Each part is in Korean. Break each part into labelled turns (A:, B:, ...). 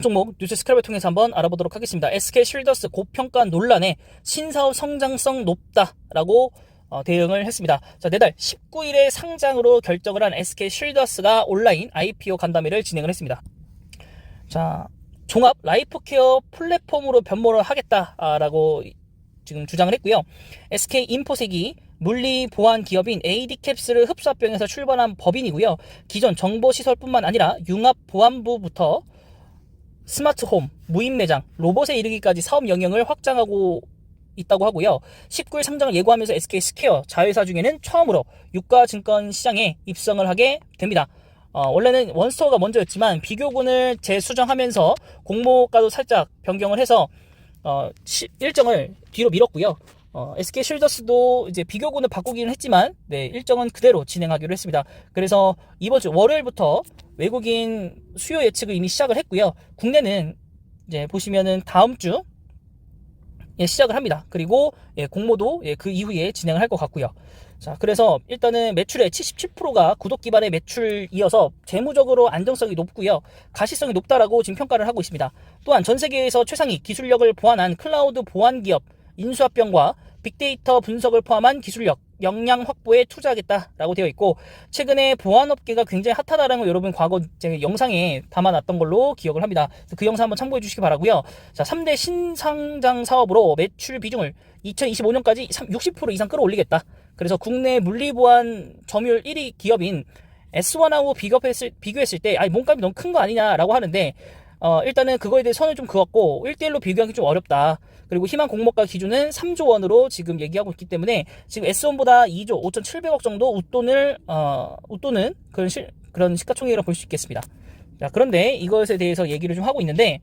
A: 종목 뉴스 스크랩을 통해서 한번 알아보도록 하겠습니다. SK쉴더스 고평가 논란에 신사업 성장성 높다라고 대응을 했습니다. 자, 내달 19일에 상장으로 결정을 한 SK쉴더스가 온라인 IPO 간담회를 진행을 했습니다. 자, 종합 라이프케어 플랫폼으로 변모를 하겠다라고 지금 주장을 했고요. SK인포색이 물리보안 기업인 AD캡스를 흡수합병해서 출범한 법인이고요. 기존 정보시설뿐만 아니라 융합보안부부터 스마트홈, 무인매장, 로봇에 이르기까지 사업 영역을 확장하고 있다고 하고요. 19일 상장을 예고하면서 SK스퀘어 자회사 중에는 처음으로 유가증권 시장에 입성을 하게 됩니다. 원래는 원스토어가 먼저였지만 비교군을 재수정하면서 공모가도 살짝 변경을 해서 일정을 뒤로 미뤘고요. SK쉴더스도 이제 비교군을 바꾸기는 했지만 일정은 그대로 진행하기로 했습니다. 그래서 이번 주 월요일부터 외국인 수요 예측을 이미 시작을 했고요. 국내는 이제 보시면은 다음 주 시작을 합니다. 그리고 공모도 그 이후에 진행을 할 것 같고요. 자, 그래서 일단은 매출의 77%가 구독 기반의 매출이어서 재무적으로 안정성이 높고요. 가시성이 높다라고 지금 평가를 하고 있습니다. 또한 전 세계에서 최상위 기술력을 보완한 클라우드 보안 기업 인수합병과 빅데이터 분석을 포함한 기술력, 역량 확보에 투자하겠다라고 되어 있고, 최근에 보안업계가 굉장히 핫하다라는 걸 여러분 과거 제 영상에 담아놨던 걸로 기억을 합니다. 그 영상 한번 참고해 주시기 바라고요. 자, 3대 신상장 사업으로 매출 비중을 2025년까지 60% 이상 끌어올리겠다. 그래서 국내 물리보안 점유율 1위 기업인 S1하고 비교했을 때 몸값이 너무 큰 거 아니냐라고 하는데, 일단은 그거에 대해 선을 좀 그었고 1대1로 비교하기 좀 어렵다. 그리고 희망 공모가 기준은 3조 원으로 지금 얘기하고 있기 때문에 지금 S1보다 2조 5,700억 정도 웃도는 그런 시가총액이라고 볼 수 있겠습니다. 자, 그런데 이것에 대해서 얘기를 좀 하고 있는데,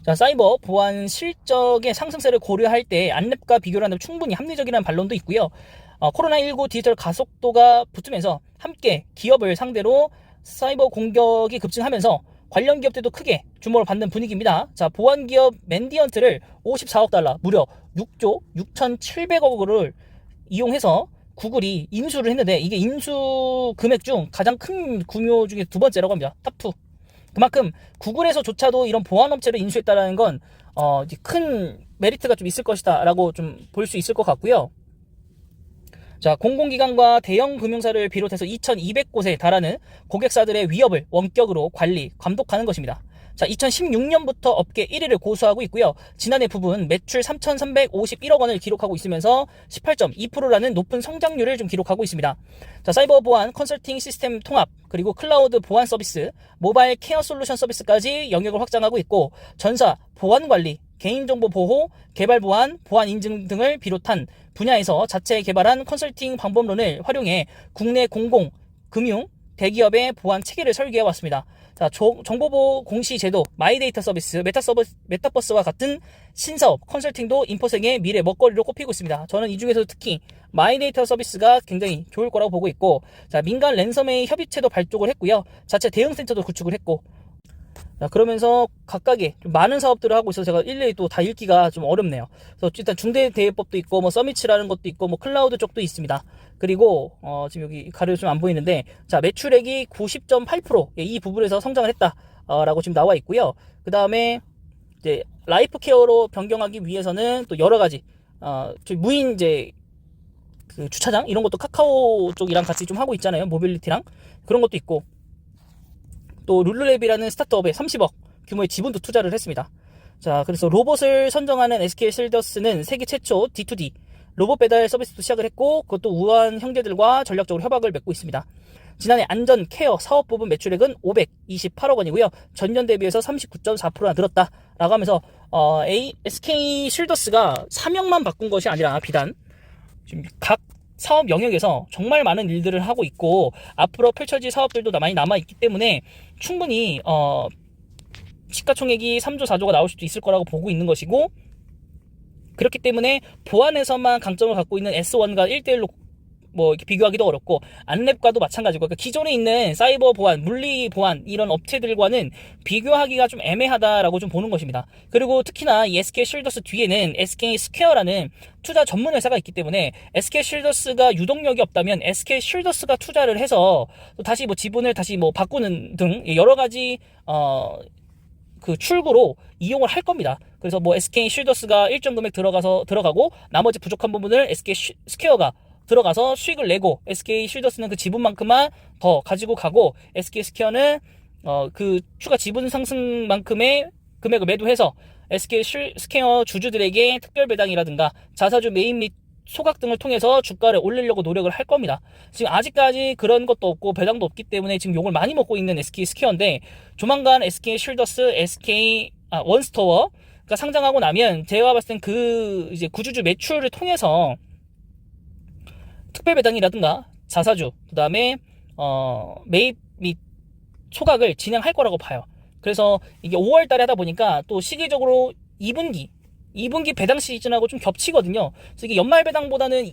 A: 자, 사이버 보안 실적의 상승세를 고려할 때 안랩과 비교를 한다면 충분히 합리적이라는 반론도 있고요. 코로나19 디지털 가속도가 붙으면서 함께 기업을 상대로 사이버 공격이 급증하면서 관련 기업들도 크게 주목을 받는 분위기입니다. 자, 보안기업 맨디언트를 54억 달러, 무려 6조 6,700억을 이용해서 구글이 인수를 했는데, 이게 인수 금액 중 가장 큰 규모 중에 두 번째라고 합니다. 탑2. 그만큼 구글에서조차도 이런 보안업체를 인수했다는 건 큰 메리트가 좀 있을 것이다 라고 좀 볼 수 있을 것 같고요. 자, 공공기관과 대형 금융사를 비롯해서 2,200곳에 달하는 고객사들의 위협을 원격으로 관리, 감독하는 것입니다. 자, 2016년부터 업계 1위를 고수하고 있고요. 지난해 부분 매출 3,351억 원을 기록하고 있으면서 18.2%라는 높은 성장률을 좀 기록하고 있습니다. 자, 사이버 보안 컨설팅 시스템 통합, 그리고 클라우드 보안 서비스, 모바일 케어 솔루션 서비스까지 영역을 확장하고 있고, 전사, 보안 관리, 개인정보 보호, 개발 보안, 보안 인증 등을 비롯한 분야에서 자체 개발한 컨설팅 방법론을 활용해 국내 공공, 금융, 대기업의 보안 체계를 설계해 왔습니다. 자, 정보보호 공시 제도, 마이데이터 서비스, 메타버스와 같은 신사업, 컨설팅도 인포색의 미래 먹거리로 꼽히고 있습니다. 저는 이 중에서 특히 마이데이터 서비스가 굉장히 좋을 거라고 보고 있고, 자, 민간 랜섬웨이 협의체도 발족을 했고요. 자체 대응센터도 구축을 했고, 자, 그러면서 각각의 좀 많은 사업들을 하고 있어서 제가 일일이 또 다 읽기가 좀 어렵네요. 그래서 일단 중대대회법도 있고, 서미치라는 것도 있고, 클라우드 쪽도 있습니다. 그리고 지금 여기 가려 좀 안 보이는데, 자, 매출액이 90.8% 이 부분에서 성장을 했다라고 지금 나와 있고요. 그 다음에 이제 라이프 케어로 변경하기 위해서는 또 여러 가지 무인 이제 그 주차장 이런 것도 카카오 쪽이랑 같이 좀 하고 있잖아요. 모빌리티랑 그런 것도 있고. 또 룰루랩이라는 스타트업에 30억 규모의 지분도 투자를 했습니다. 자, 그래서 로봇을 선정하는 SK쉴더스는 세계 최초 D2D 로봇 배달 서비스도 시작을 했고, 그것도 우한 형제들과 전략적으로 협약을 맺고 있습니다. 지난해 안전 케어 사업 부분 매출액은 528억 원이고요. 전년 대비해서 39.4%나 늘었다라고 하면서 SK쉴더스가 사명만 바꾼 것이 아니라 비단 지금 각 사업 영역에서 정말 많은 일들을 하고 있고, 앞으로 펼쳐질 사업들도 많이 남아있기 때문에 충분히 시가총액이 3조 4조가 나올 수도 있을 거라고 보고 있는 것이고, 그렇기 때문에 보안에서만 강점을 갖고 있는 S1과 1대1로 이렇게 비교하기도 어렵고, 안랩과도 마찬가지고, 그러니까 기존에 있는 사이버 보안, 물리 보안 이런 업체들과는 비교하기가 좀 애매하다라고 좀 보는 것입니다. 그리고 특히나 이 SK쉴더스 뒤에는 SK스퀘어라는 투자 전문 회사가 있기 때문에, SK쉴더스가 유동력이 없다면 SK쉴더스가 투자를 해서 또 다시 지분을 다시 바꾸는 등 여러 가지 그 출구로 이용을 할 겁니다. 그래서 뭐 SK 쉴더스가 일정 금액 들어가고 나머지 부족한 부분을 SK 스퀘어가 들어가서 수익을 내고 SK 쉴더스는 그 지분만큼만 더 가지고 가고 SK 스퀘어는 그 추가 지분 상승만큼의 금액을 매도해서 SK 스퀘어 주주들에게 특별 배당이라든가 자사주 매입 및 소각 등을 통해서 주가를 올리려고 노력을 할 겁니다. 지금 아직까지 그런 것도 없고 배당도 없기 때문에 지금 욕을 많이 먹고 있는 SK 스퀘어인데 조만간 SK 쉴더스, 원스토어가 상장하고 나면 제가 봤을 땐 그 이제 구주주 매출을 통해서 특별 배당이라든가 자사주, 그 다음에 매입 및 소각을 진행할 거라고 봐요. 그래서 이게 5월 달에 하다 보니까 또 시기적으로 2분기 배당 시즌하고 좀 겹치거든요. 그래서 이게 연말 배당보다는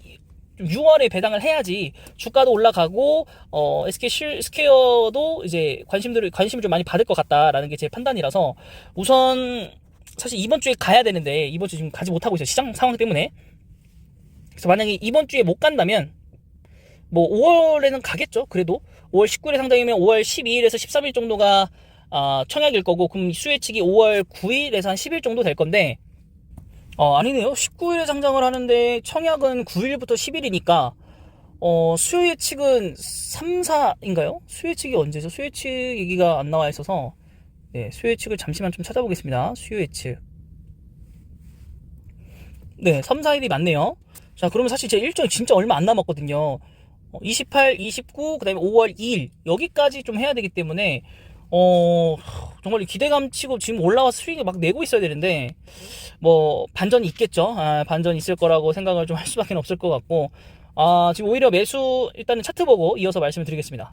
A: 좀 6월에 배당을 해야지 주가도 올라가고 SK 스퀘어도 이제 관심을 좀 많이 받을 것 같다라는 게 제 판단이라서 우선 사실 이번 주에 가야 되는데 이번 주 지금 가지 못하고 있어요. 시장 상황 때문에. 그래서 만약에 이번 주에 못 간다면 뭐 5월에는 가겠죠. 그래도 5월 19일에 상장이면 5월 12일에서 13일 정도가 청약일 거고, 그럼 수혜측이 5월 9일에서 한 10일 정도 될 건데 아니네요. 19일에 상장을 하는데 청약은 9일부터 10일이니까 수혜측은 3, 4인가요? 수혜측이 언제죠? 수혜측 얘기가 안 나와 있어서 네, 수혜측을 잠시만 좀 찾아보겠습니다. 수혜측 네, 3, 4일이 맞네요. 자, 그러면 사실 제 일정이 진짜 얼마 안 남았거든요. 28, 29, 그 다음에 5월 2일 여기까지 좀 해야 되기 때문에 정말 기대감 치고 지금 올라와서 수익을 막 내고 있어야 되는데 뭐 반전이 있겠죠. 반전이 있을 거라고 생각을 좀 할 수밖에 없을 것 같고 지금 오히려 매수 일단은 차트 보고 이어서 말씀을 드리겠습니다.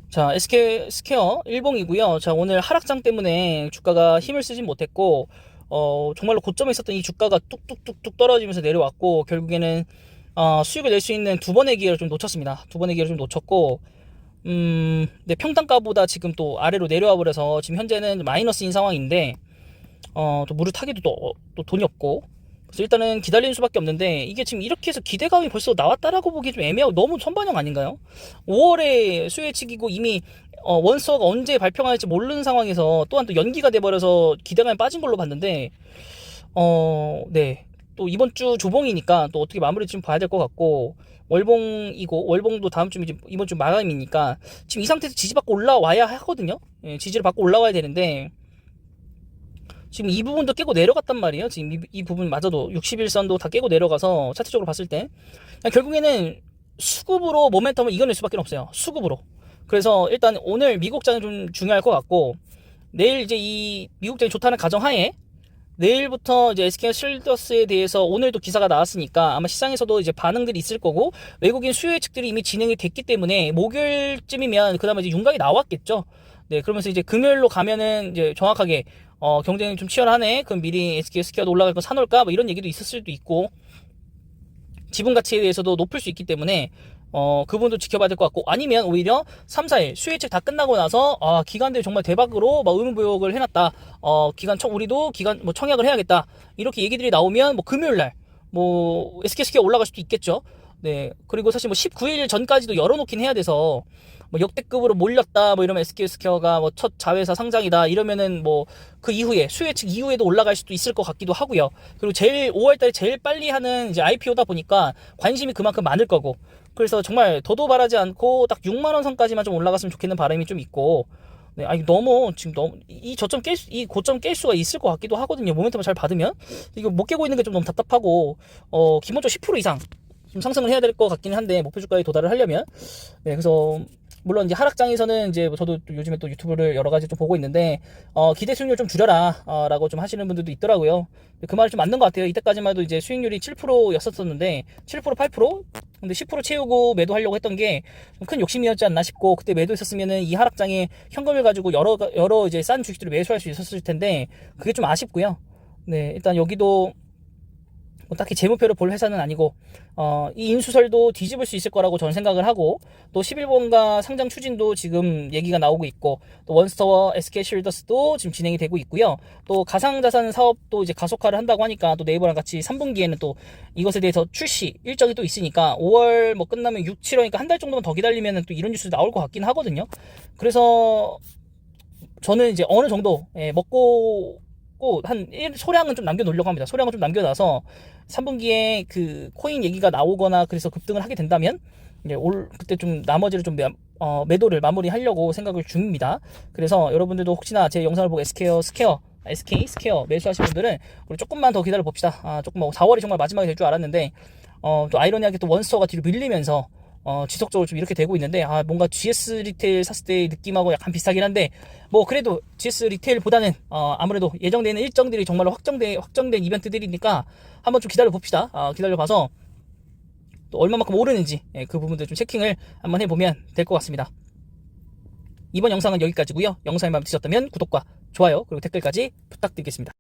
A: 자, SK 스퀘어 일봉이고요. 자, 오늘 하락장 때문에 주가가 힘을 쓰진 못했고 정말로 고점에 있었던 이 주가가 뚝뚝뚝뚝 떨어지면서 내려왔고 결국에는 수익을 낼 수 있는 두 번의 기회를 좀 놓쳤습니다. 두 번의 기회를 좀 놓쳤고 네, 평단가보다 지금 또 아래로 내려와 버려서 지금 현재는 마이너스인 상황인데 또 물을 타기도 또 돈이 없고 그래서 일단은 기다리는 수밖에 없는데 이게 지금 이렇게 해서 기대감이 벌써 나왔다라고 보기 좀 애매하고 너무 선반영 아닌가요? 5월에 수혜측이고 이미 원스토어가 언제 발표할지 모르는 상황에서 또한 또 연기가 돼버려서 기대감이 빠진 걸로 봤는데 네. 또 이번 주 조봉이니까 또 어떻게 마무리 좀 봐야 될 것 같고 월봉도 다음 주 이번 주 마감이니까 지금 이 상태에서 지지받고 올라와야 하거든요. 예, 지지를 받고 올라와야 되는데 지금 이 부분도 깨고 내려갔단 말이에요. 지금 이 부분마저도 60일선도 다 깨고 내려가서 차트적으로 봤을 때 결국에는 수급으로 모멘텀을 이겨낼 수밖에 없어요. 수급으로. 그래서 일단 오늘 미국장이 좀 중요할 것 같고 내일 이제 이 미국장이 좋다는 가정하에 내일부터 이제 SK 쉴더스에 대해서 오늘도 기사가 나왔으니까 아마 시장에서도 이제 반응들이 있을 거고 외국인 수요 예측들이 이미 진행이 됐기 때문에 목요일쯤이면 그다음에 이제 윤곽이 나왔겠죠. 네, 그러면서 이제 금요일로 가면은 이제 정확하게 경쟁이 좀 치열하네. 그럼 미리 SK 스퀘어도 올라갈 거 사놓을까? 뭐 이런 얘기도 있을 수도 있고 지분 가치에 대해서도 높을 수 있기 때문에 그 부분도 지켜봐야 될 것 같고 아니면 오히려 3, 4일 수요 예측 다 끝나고 나서 기관들이 정말 대박으로 막 의무부역을 해놨다. 우리도 기관 뭐 청약을 해야겠다. 이렇게 얘기들이 나오면 뭐 금요일 날 뭐 SK 스퀘어 올라갈 수도 있겠죠. 네. 그리고 사실 뭐 19일 전까지도 열어놓긴 해야 돼서 뭐 역대급으로 몰렸다 뭐 이러면 SK 스퀘어가 뭐 첫 자회사 상장이다 이러면은 뭐 그 이후에 수요 예측 이후에도 올라갈 수도 있을 것 같기도 하고요. 그리고 5월달에 제일 빨리 하는 이제 IPO다 보니까 관심이 그만큼 많을 거고 그래서 정말 더도 바라지 않고 딱 6만원 선까지만 좀 올라갔으면 좋겠는 바람이 좀 있고 네, 지금 너무 이 고점 깰 수가 있을 것 같기도 하거든요. 모멘텀을 잘 받으면 이거 못 깨고 있는 게 좀 너무 답답하고 기본적으로 10% 이상 좀 상승을 해야 될 것 같기는 한데 목표 주가에 도달을 하려면 네, 그래서 물론 이제 하락장에서는 이제 저도 요즘에 또 유튜브를 여러 가지 좀 보고 있는데 기대 수익률 좀 줄여라 라고 좀 하시는 분들도 있더라고요. 그 말이 좀 맞는 것 같아요. 이때까지만 해도 이제 수익률이 7%였었는데 7% 8% 근데 10% 채우고 매도하려고 했던 게 큰 욕심이었지 않나 싶고 그때 매도했었으면은 이 하락장에 현금을 가지고 여러 이제 싼 주식들을 매수할 수 있었을 텐데 그게 좀 아쉽고요. 네, 일단 여기도 뭐 딱히 재무표를 볼 회사는 아니고 이 인수설도 뒤집을 수 있을 거라고 저는 생각을 하고 또 11번가 상장 추진도 지금 얘기가 나오고 있고 또 원스토어 SK 쉴더스도 지금 진행이 되고 있고요. 또 가상자산 사업도 이제 가속화를 한다고 하니까 또 네이버랑 같이 3분기에는 또 이것에 대해서 출시 일정이 또 있으니까 5월 뭐 끝나면 6, 7월이니까 한 달 정도만 더 기다리면 또 이런 뉴스 나올 것 같긴 하거든요. 그래서 저는 이제 어느 정도 먹고 한 소량은 좀 남겨놓으려고 합니다. 소량은 좀 남겨놔서 3분기에 그 코인 얘기가 나오거나 그래서 급등을 하게 된다면 이제 그때 좀 나머지를 좀 매도를 마무리하려고 생각을 중입니다. 그래서 여러분들도 혹시나 제 영상을 보고 SK 스퀘어 매수하신 분들은 우리 조금만 더 기다려 봅시다. 조금 4월이 정말 마지막이 될 줄 알았는데 또 아이러니하게 또 원스토어가 뒤로 밀리면서 지속적으로 좀 이렇게 되고 있는데 뭔가 GS 리테일 샀을 때 느낌하고 약간 비슷하긴 한데 뭐 그래도 GS 리테일보다는 아무래도 예정되는 일정들이 정말로 확정된 이벤트들이니까 한번 좀 기다려 봅시다. 기다려 봐서 또 얼마만큼 오르는지 그 부분들 좀 체킹을 한번 해보면 될 것 같습니다. 이번 영상은 여기까지고요. 영상이 마음에 드셨다면 구독과 좋아요 그리고 댓글까지 부탁드리겠습니다.